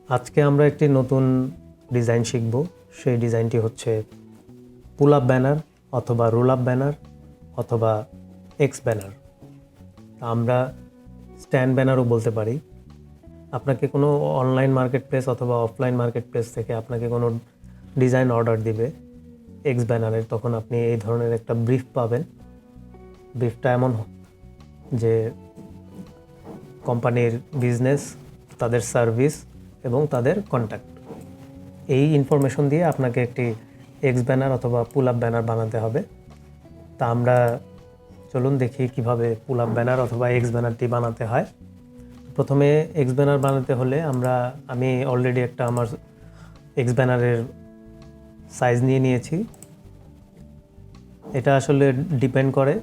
আজকে আমরা একটি নতুন ডিজাইন শিখব। সেই ডিজাইনটি হচ্ছে পুল আপ ব্যানার অথবা রোল আপ ব্যানার অথবা এক্স ব্যানার। আমরা স্ট্যান্ড ব্যানারও বলতে পারি। আপনাকে কোনো অনলাইন মার্কেট প্লেস অথবা অফলাইন মার্কেট প্লেস থেকে আপনাকে কোনো ডিজাইন অর্ডার দিবে এক্স ব্যানারের, তখন আপনি এই ধরনের একটা ব্রিফ পাবেন। ব্রিফটা এমন যে কোম্পানির বিজনেস, তাদের সার্ভিস এবং তাদের কন্ট্যাক্ট, এই ইনফরমেশন দিয়ে আপনাকে একটি এক্স ব্যানার অথবা পুল আপ ব্যানার বানাতে হবে। তা আমরা চলুন দেখি কিভাবে পুল আপ ব্যানার অথবা এক্স ব্যানারটি বানাতে হয়। প্রথমে এক্স ব্যানার বানাতে হলে আমি অলরেডি একটা আমার এক্স ব্যানারের সাইজ নিয়ে নিয়েছি। এটা আসলে ডিপেন্ড করে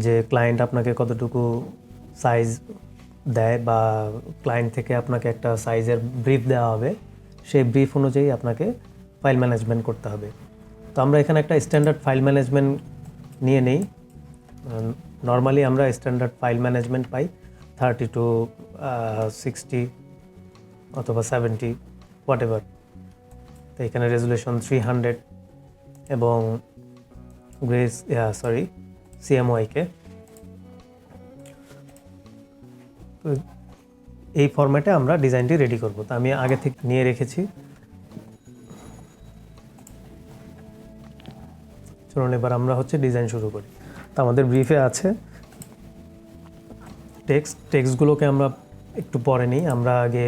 যে ক্লায়েন্ট আপনাকে কতটুকু সাইজ দেয়, বা ক্লায়েন্ট থেকে আপনাকে একটা সাইজের ব্রিফ দেওয়া হবে। সেই ব্রিফ অনুযায়ী আপনাকে ফাইল ম্যানেজমেন্ট করতে হবে। তো আমরা এখানে একটা স্ট্যান্ডার্ড ফাইল ম্যানেজমেন্ট নিয়ে নেই। নর্মালি আমরা standard file management pi 30 to 60 অথবা 70 হোয়াট এভার। তো এখানে রেজুলেশন 300 এবং CMYK। তো এই ফরম্যাটে আমরা ডিজাইনটি রেডি করব। তো আমি আগে থেকে নিয়ে রেখেছি। চলুন এবার আমরা ডিজাইন শুরু করি। তো আমাদের ব্রিফে আছে টেক্সটগুলোকে আমরা একটু পরে নিই। আমরা আগে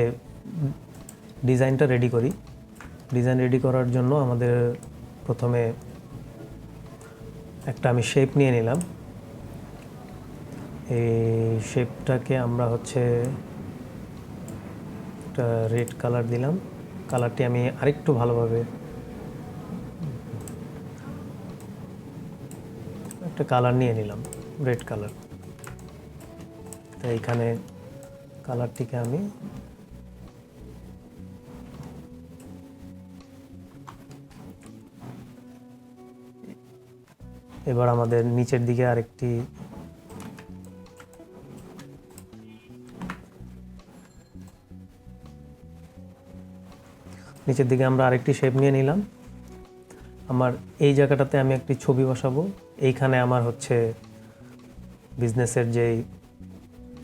ডিজাইনটা রেডি করি। ডিজাইন রেডি করার জন্য আমাদের প্রথমে আমি শেপ নিয়ে নিলাম। এই শেপটাকে আমরা একটা রেড কালার দিলাম। কালারটি আমি আরেকটু ভালোভাবে একটা কালার নিয়ে নিলাম, রেড কালার। তো এইখানে কালারটিকে আমি এবার আমাদের নিচের দিকে আমরা আরেকটি শেপ নিয়ে নিলাম। আমার এই জায়গাটাতে আমি একটি ছবি বসাবো। এইখানে আমার বিজনেসের যেই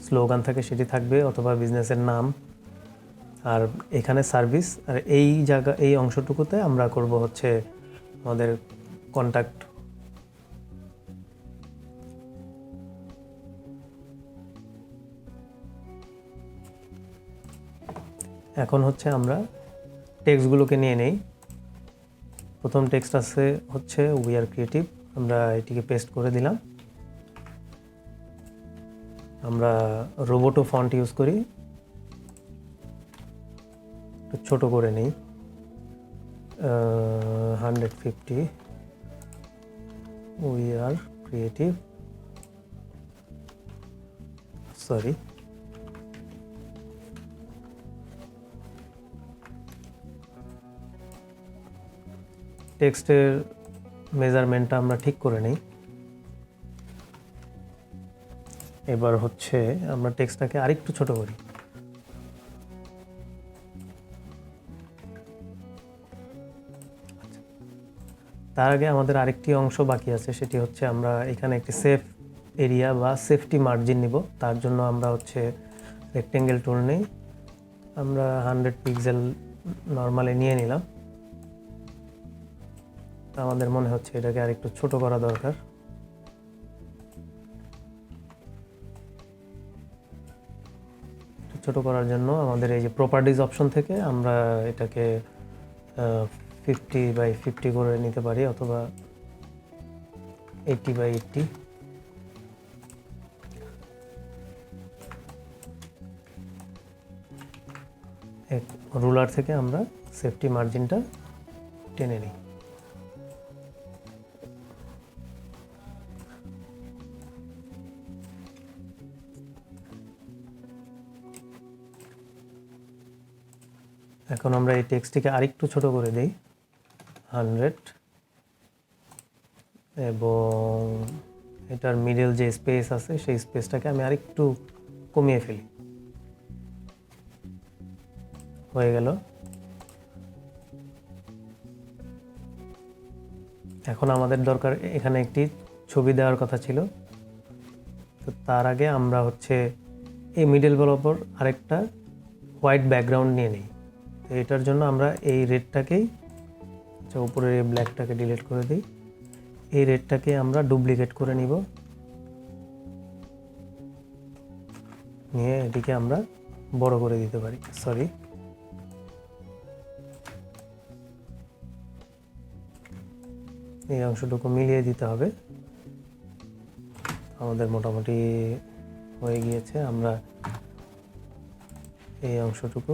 স্লোগান থাকে সেটি থাকবে, অথবা বিজনেসের নাম, আর এখানে সার্ভিস। আর এই অংশটুকুতে আমরা করব আমাদের কন্ট্যাক্ট। এখন আমরা টেক্সটগুলোকে নিয়ে নেই। প্রথম টেক্সট আছে উই আর ক্রিয়েটিভ। আমরা এটিকে পেস্ট করে দিলাম। আমরা রোবোটো ফন্ট ইউজ করি, একটু ছোট করে নেই, 150। We are creative, sorry. টেক্সটের মেজারমেন্টটা আমরা ঠিক করে নিই। এবার আমরা টেক্সটটাকে আরেকটু ছোট করি। তার আগে আমাদের আরেকটি অংশ বাকি আছে, সেটি আমরা এখানে একটি সেফ এরিয়া বা সেফটি মার্জিন নিব। তার জন্য আমরা রেক্টেঙ্গেল টুল নেই। আমরা 100 পিক্সেল নর্মালি নিয়ে নিলাম। আমাদের মনে হচ্ছে এটাকে আরেকটু ছোট করা দরকার। ছোট করার জন্য আমাদের এই যে প্রপার্টিজ অপশন থেকে আমরা এটাকে 50/50 করে নিতে পারি, অথবা 80/80। রুলার থেকে আমরা সেফটি মার্জিনটা টেনে নিই। এখন আমরা এই টেক্সটটিকে আরেকটু ছোট করে দেই, 100, এবং এটার মিডল যে স্পেস আছে সেই স্পেসটাকে আমি আরেকটু কমিয়ে ফেলি। হয়ে গেল। এখন আমাদের দরকার এখানে একটি ছবি দেওয়ার কথা ছিল, তো তার আগে আমরা হচ্ছে এই মিডল বরাবর আরেকটা হোয়াইট ব্যাকগ্রাউন্ড নিয়ে নিই। তো এটার জন্য আমরা এই রেডটাকেই, উপরের এই ব্ল্যাকটাকে ডিলিট করে দিই, এই রেডটাকে আমরা ডুপ্লিকেট করে নিব, নিয়ে এটিকে আমরা বড় করে দিতে পারি। সরি, এই অংশটুকু মিলিয়ে দিতে হবে। আমাদের মোটামুটি হয়ে গিয়েছে। আমরা এই অংশটুকু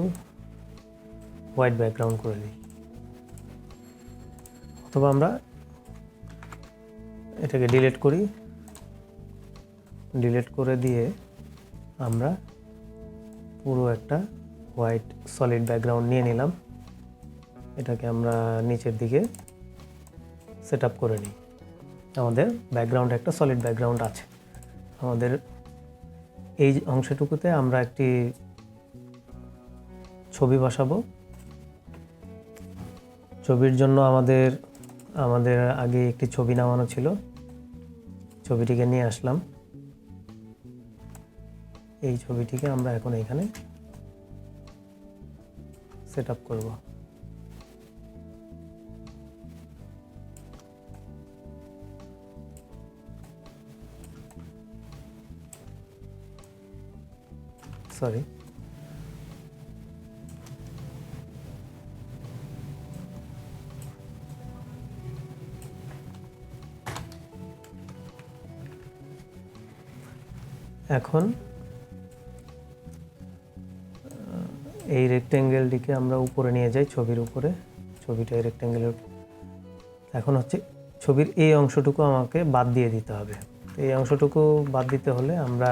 হোয়াইট ব্যাকগ্রাউন্ড করে দিই, অথবা আমরা এটাকে ডিলিট করি। ডিলিট করে দিয়ে আমরা পুরো একটা হোয়াইট সলিড ব্যাকগ্রাউন্ড নিয়ে নিলাম। এটাকে আমরা নিচের দিকে সেট আপ করে নিই। আমাদের ব্যাকগ্রাউন্ডে একটা সলিড ব্যাকগ্রাউন্ড আছে। আমাদের এই অংশটুকুতে আমরা একটি ছবি বসাবো। ছবির জন্য আমাদের আগে একটি ছবি নামানো ছিল, ছবিটিকে নিয়ে আসলাম। এই ছবিটিকে আমরা এখন এখানে সেট আপ করব। সরি, এখন এই রেক্ট্যাঙ্গেলটিকে আমরা উপরে নিয়ে যাই, ছবির উপরে। ছবিটা এই রেক্ট্যাঙ্গেলের, এখন হচ্ছে ছবির এই অংশটুকু আমাকে বাদ দিয়ে দিতে হবে। এই অংশটুকু বাদ দিতে হলে আমরা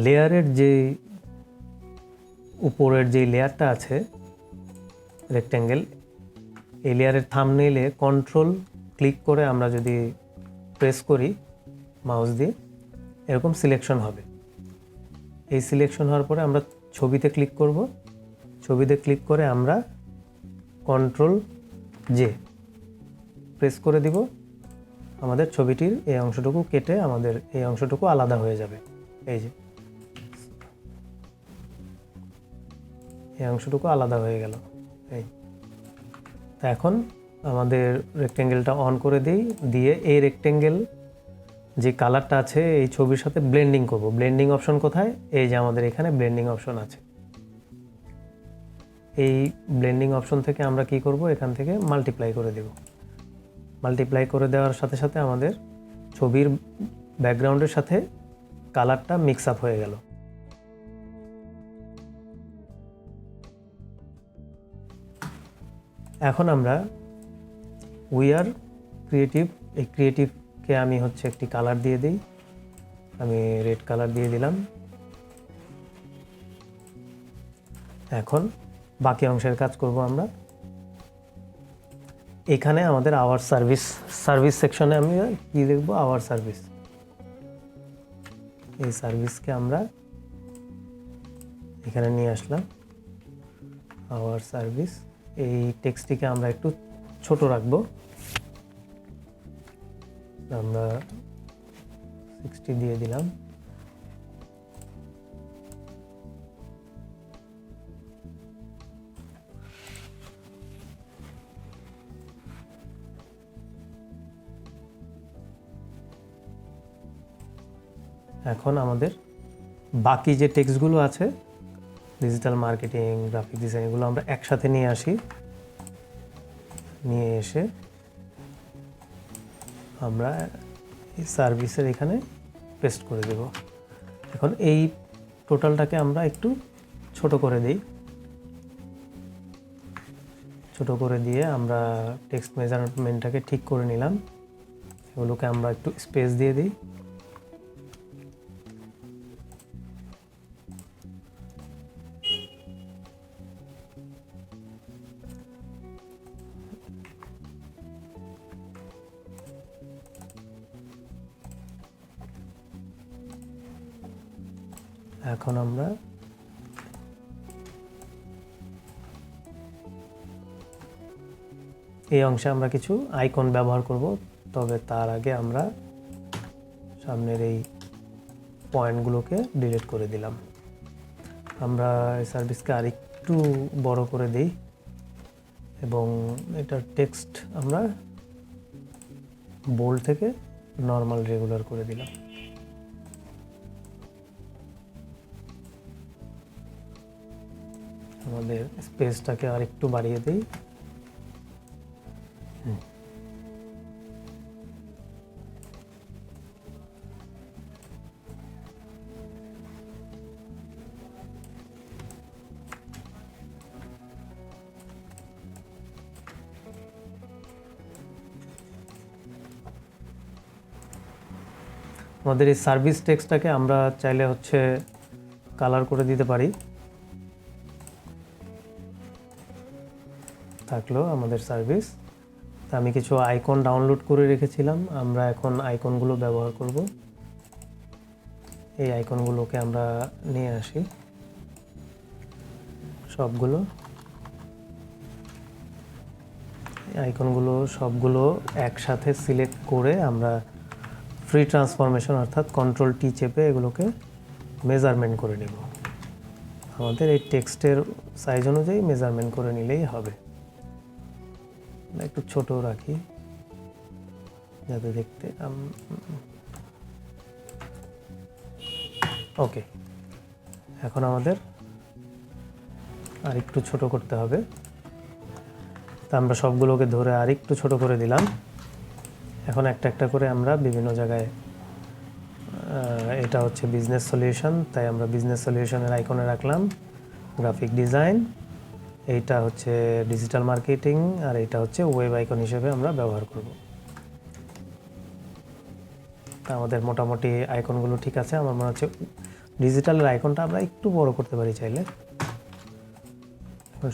লেয়ারের যে উপরের যে লেয়ারটা আছে রেক্ট্যাঙ্গেল, এই লেয়ারের থাম্বনেইলে কন্ট্রোল ক্লিক করে আমরা যদি প্রেস করি মাউস দিয়ে, এরকম সিলেকশন হবে। এই সিলেকশন হওয়ার পরে আমরা ছবিতে ক্লিক করব। ছবিতে ক্লিক করে আমরা কন্ট্রোল জে প্রেস করে দিব। আমাদের ছবিটির এই অংশটুকু কেটে আমাদের এই অংশটুকু আলাদা হয়ে যাবে। এই যে এই অংশটুকু আলাদা হয়ে গেল। এই তো এখন আমাদের রেক্ট্যাঙ্গেলটা অন করে দিয়ে এই রেক্ট্যাঙ্গেল যে কালারটা আছে এই ছবির সাথে ব্লেন্ডিং করব। ব্লেন্ডিং অপশন কোথায়? এই যে আমাদের এখানে ব্লেন্ডিং অপশন আছে। এই ব্লেন্ডিং অপশন থেকে আমরা কি করব, এখান থেকে মাল্টিপ্লাই করে দেব। মাল্টিপ্লাই করে দেওয়ার সাথে সাথে আমাদের ছবির ব্যাকগ্রাউন্ডের সাথে কালারটা মিক্স আপ হয়ে গেল। এখন আমরা উই আর ক্রিয়েটিভ, এই ক্রিয়েটিভকে আমি হচ্ছে একটি কালার দিয়ে দিই। আমি রেড কালার দিয়ে দিলাম। এখন বাকি অংশের কাজ করব আমরা। এখানে আমাদের আওয়ার সার্ভিস সেকশনে আমি কি দেখব, আওয়ার সার্ভিস। এই সার্ভিসকে আমরা এখানে নিয়ে আসলাম, আওয়ার সার্ভিস। এই টেক্সটটিকে আমরা একটু ছোট রাখবো, আমরা 60 দিয়ে দিলাম। এখন আমাদের বাকি যে টেক্সটগুলো আছে, ডিজিটাল মার্কেটিং, গ্রাফিক ডিজাইন, এগুলো আমরা একসাথে নিয়ে আসি। নিয়ে এসে আমরা এই সার্ভিসের এখানে পেস্ট করে দেব। এখন এই টোটালটাকে আমরা একটু ছোট করে দিই। ছোট করে দিয়ে আমরা টেক্সট মেজারমেন্টটাকে ঠিক করে নিলাম। এগুলোকে আমরা একটু স্পেস দিয়ে দিই। এখন আমরা এই অংশে আমরা কিছু আইকন ব্যবহার করব, তবে তার আগে আমরা সামনের এই পয়েন্টগুলোকে ডিলিট করে দিলাম। আমরা এই সার্ভিসকে আরেকটু বড় করে দিই এবং এটার টেক্সট আমরা বোল্ড থেকে নর্মাল রেগুলার করে দিলাম। আমাদের স্পেসটাকে আরেকটু বাড়িয়ে দিই। আমাদের এই সার্ভিস টেক্সটটাকে আমরা চাইলে হচ্ছে কালার করে দিতে পারি। থাকলো আমাদের সার্ভিস। আমি কিছু আইকন ডাউনলোড করে রেখেছিলাম, আমরা এখন আইকনগুলো ব্যবহার করব। এই আইকনগুলোকে আমরা নিয়ে আসি সবগুলো। আইকনগুলো সবগুলো একসাথে সিলেক্ট করে আমরা ফ্রি ট্রান্সফরমেশন অর্থাৎ কন্ট্রোল টি চেপে এগুলোকে মেজারমেন্ট করে নেব। আমাদের এই টেক্সটের সাইজ অনুযায়ী মেজারমেন্ট করে নিলেই হবে। একটু ছোট রাখি যাতে দেখতে ওকে। এখন আমাদের আর একটু ছোট করতে হবে, তা আমরা সবগুলোকে ধরে আর একটু ছোট করে দিলাম। এখন একটা একটা করে আমরা বিভিন্ন জায়গায়, এটা হচ্ছে বিজনেস সলিউশন, তাই আমরা বিজনেস সলিউশনের আইকনে রাখলাম। গ্রাফিক ডিজাইন, এইটা হচ্ছে ডিজিটাল মার্কেটিং, আর এটা হচ্ছে ওয়েব আইকন হিসেবে আমরা ব্যবহার করব। তা আমাদের মোটামুটি আইকনগুলো ঠিক আছে। আমার মনে হচ্ছে ডিজিটালের আইকনটা আমরা একটু বড় করতে পারি চাইলে।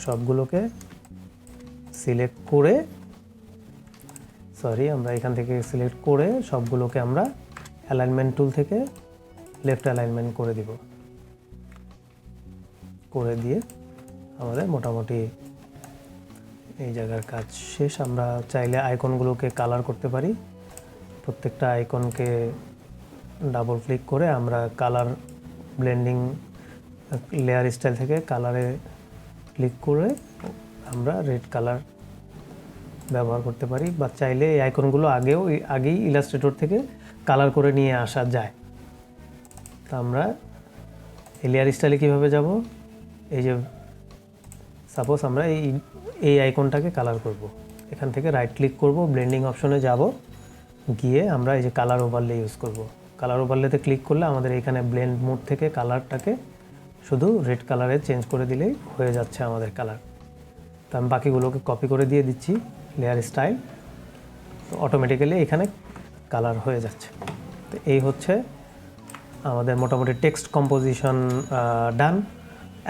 সবগুলোকে সিলেক্ট করে আমরা এখান থেকে সিলেক্ট করে সবগুলোকে আমরা অ্যালাইনমেন্ট টুল থেকে লেফট অ্যালাইনমেন্ট করে দিব। করে দিয়ে আমাদের মোটামুটি এই জায়গার কাজ শেষ। আমরা চাইলে আইকনগুলোকে কালার করতে পারি। প্রত্যেকটা আইকনকে ডাবল ক্লিক করে আমরা কালার ব্লেন্ডিং লেয়ার স্টাইল থেকে কালারে ক্লিক করে আমরা রেড কালার ব্যবহার করতে পারি, বা চাইলে এই আইকনগুলো আগেই ইলাস্ট্রেটর থেকে কালার করে নিয়ে আসা যায়। তা আমরা এই লেয়ার স্টাইলে কীভাবে যাব, এই যে সাপোজ আমরা এই আইকনটাকে কালার করব, এখান থেকে রাইট ক্লিক করব, ব্লেন্ডিং অপশনে যাব, গিয়ে আমরা এই যে কালার ওভারলে ইউজ করব। কালার ওভারলেতে ক্লিক করলে আমাদের এখানে ব্লেন্ড মোড থেকে কালারটাকে শুধু রেড কালারে চেঞ্জ করে দিলেই হয়ে যাচ্ছে আমাদের কালার। তো আমি বাকিগুলোকে কপি করে দিয়ে দিচ্ছি লেয়ার স্টাইল, তো অটোমেটিক্যালি এখানে কালার হয়ে যাচ্ছে। তো এই হচ্ছে আমাদের মোটামুটি টেক্সট কম্পোজিশন ডান।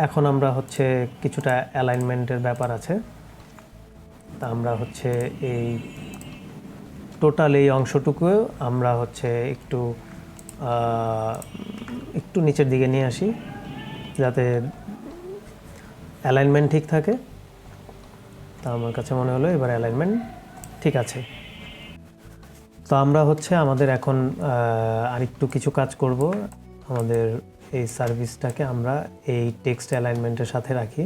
এখন আমরা হচ্ছে কিছুটা অ্যালাইনমেন্টের ব্যাপার আছে। তা আমরা হচ্ছে এই টোটাল এই অংশটুকু আমরা হচ্ছে একটু নিচের দিকে নিয়ে আসি যাতে অ্যালাইনমেন্ট ঠিক থাকে। তা আমার কাছে মনে হলো এবার অ্যালাইনমেন্ট ঠিক আছে। তো আমরা হচ্ছে আমাদের এখন আরেকটু কিছু কাজ করব। আমাদের এই সার্ভিসটাকে আমরা এই টেক্সট অ্যালাইনমেন্টের সাথে রাখি।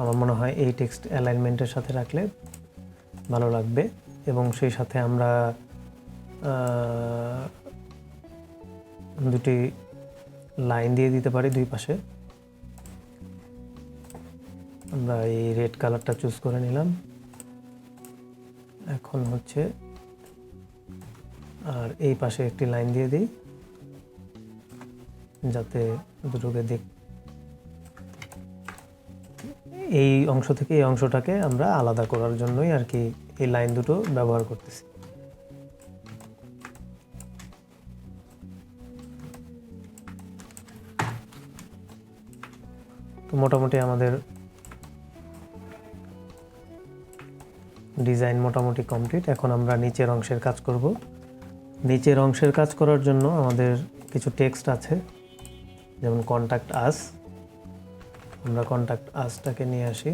আমার মনে হয় এই টেক্সট অ্যালাইনমেন্টের সাথে রাখলে ভালো লাগবে, এবং সেই সাথে আমরা দুটি লাইন দিয়ে দিতে পারি দুই পাশে। আমরা এই রেড কালারটা চুজ করে নিলাম। এখন হচ্ছে আর এই পাশে একটি লাইন দিয়ে দিই যাতে দুটোকে এই অংশ থেকে এই অংশটাকে আমরা আলাদা করার জন্যই আর কি এই লাইন দুটো ব্যবহার করতেছি। তো মোটামুটি আমাদের ডিজাইন মোটামুটি কমপ্লিট। এখন আমরা নিচের অংশের কাজ করব। নিচের অংশের কাজ করার জন্য আমাদের কিছু টেক্সট আছে, যেমন কন্ট্যাক্ট আস। আমরা কন্ট্যাক্ট আসটাকে নিয়ে আসি।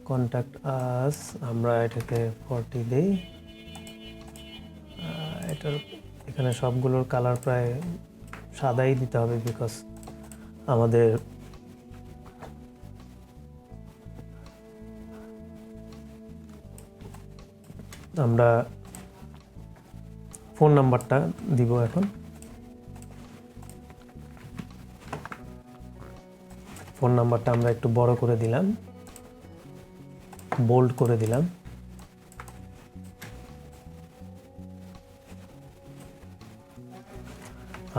কন্ট্যাক্ট আস, আমরা এটাকে 40 দেই। এটার এখানে সবগুলোর কালার প্রায় সাদাই দিতে হবে, বিকজ আমাদের আমরা ফোন নাম্বারটা দিব এখন। ফোন নাম্বারটা আমরা একটু বড় করে দিলাম, বোল্ড করে দিলাম।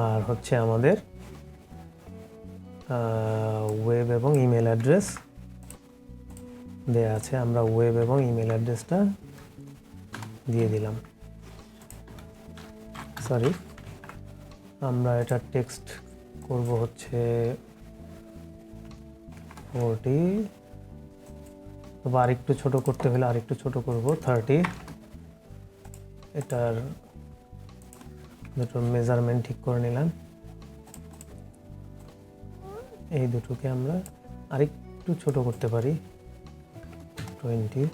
আর হচ্ছে আমাদের ওয়েব এবং ইমেল অ্যাড্রেস দেয়া আছে, আমরা ওয়েব এবং ইমেল অ্যাড্রেসটা দিয়ে দিলাম। সরি, আমরা এটা টেক্সট করব হচ্ছে 40, আর একটু ছোট করতে হলে আর একটু ছোট করব 30। এটার দুটো মেজারমেন্ট ঠিক করে নিলাম। এই দুটোকে আমরা আরেকটু ছোট করতে পারি, 20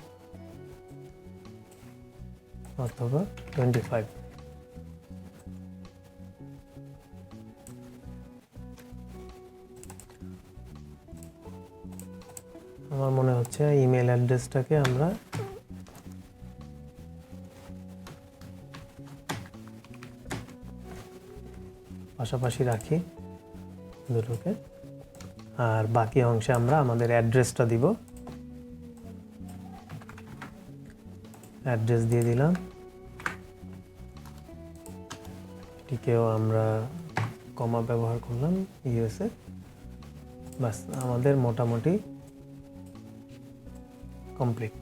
অথবা 25। আমার মনে হচ্ছে ইমেল অ্যাড্রেসটাকে আমরা পাশাপাশি রাখি দুটোকে, আর বাকি অংশে আমরা আমাদের অ্যাড্রেসটা দিব। অ্যাড্রেস দিয়ে দিলাম, এটিকেও আমরা কমা ব্যবহার করলাম, ইউএসএ। বাস, আমাদের মোটামুটি কমপ্লিট।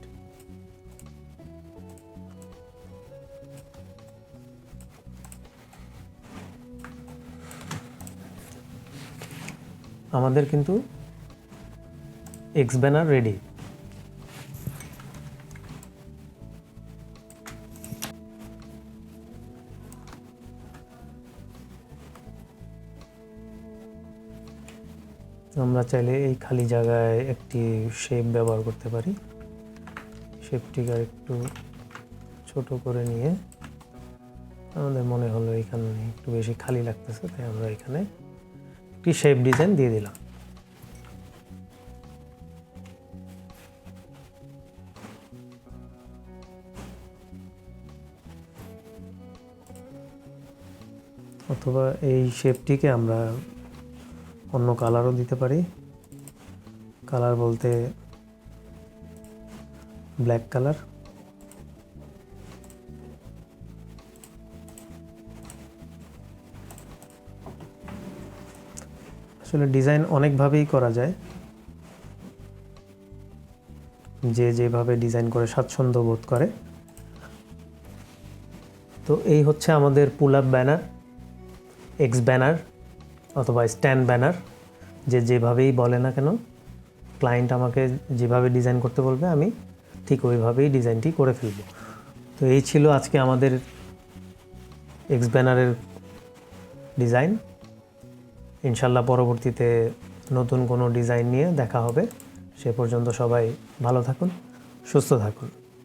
আমাদের কিন্তু এক্স ব্যানার রেডি। আমরা চাইলে এই খালি জায়গায় একটি শেপ ব্যবহার করতে পারি। শেপটিকে একটু ছোট করে নিয়ে আমাদের মনে হলো এখানে একটু বেশি খালি লাগতেছে, তাই আমরা এখানে একটি শেপ ডিজাইন দিয়ে দিলাম। অথবা এই শেপটিকে আমরা অন্য কালারও দিতে পারি। কালার বলতে ব্ল্যাক কালার। আসলে ডিজাইন অনেকভাবেই করা যায়, যে যেভাবে ডিজাইন করে স্বাচ্ছন্দ্য বোধ করে। তো এই হচ্ছে আমাদের pull up banner, x banner অথবা স্ট্যান্ড ব্যানার, যে যেভাবেই বলে না কেন, ক্লায়েন্ট আমাকে যেভাবে ডিজাইন করতে বলবে আমি ঠিক ওইভাবেই ডিজাইনটি করে ফেলব। তো এই ছিল আজকে আমাদের এক্স ব্যানারের ডিজাইন। ইনশাল্লাহ পরবর্তীতে নতুন কোনো ডিজাইন নিয়ে দেখা হবে। সে পর্যন্ত সবাই ভালো থাকুন, সুস্থ থাকুন।